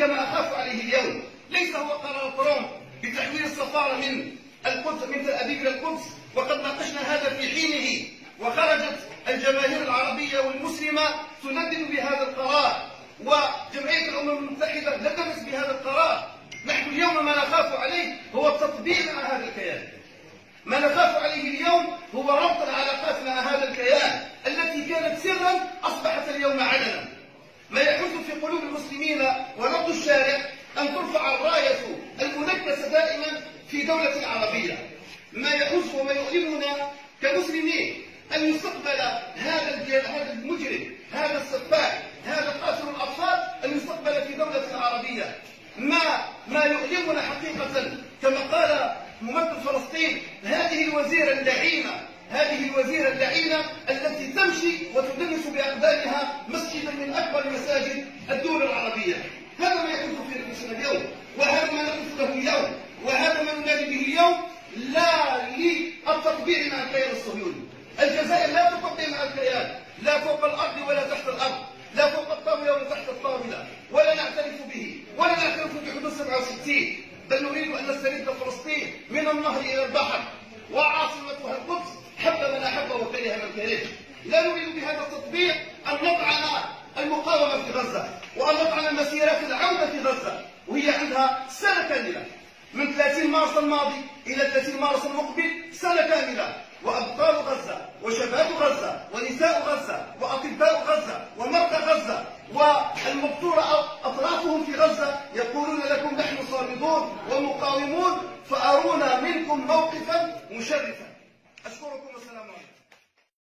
هي ما أخاف عليه اليوم. ليس هو قرار ترامب بتحويل السفارة من القدس من تل أبيب إلى القدس، وقد ناقشنا هذا في حينه، وخرجت الجماهير العربية والمسلمة تندد بهذا القرار، وجمعية الأمم المتحدة نددت بهذا القرار. نحن اليوم ما نخاف عليه هو التطبيع مع هذا الكيان. ما نخاف عليه اليوم هو ربط العلاقات مع هذا الكيان التي كانت سرا أصبحت اليوم علنا. ما يحث في قلوب المسلمين ونبض الشارع أن ترفع الراية المنكسة دائما في دولة عربية. ما يحث وما يؤلمنا كمسلمين أن يستقبل هذا المجرم، هذا السفاح، هذا قاتل الأطفال، أن يستقبل في دولة عربية. ما يؤلمنا حقيقة كما قال ممثل فلسطين، هذه الوزيرة اللعينة التي تمشي وتدنس بأقدامها مسجدا من أكبر مساجد الدول العربية. هذا ما يحدث في نفوسنا اليوم، وهذا ما نقف له اليوم، وهذا ما ننادي به اليوم. لا للتطبيع مع الكيان الصهيوني. الجزائر لا تطبع مع الكيان، لا فوق الأرض ولا تحت الأرض، لا فوق الطاولة ولا تحت الطاولة، ولا نعترف به، ولا نعترف بحدود 67، بل نريد أن نسترد فلسطين من النهر إلى البحر، وعاصمتها القدس، حب من أحب وكره من كره. لا نريد بهذا التطبيع أن نطعن المقاومة في غزة، وأن نطعن مسيرات العودة في غزة، وهي عندها سنة كاملة من 30 مارس الماضي إلى 30 مارس المقبل، سنة كاملة. وأبطال غزة وشباب غزة ونساء غزة وأطباء غزة ومرضى غزة والمبتور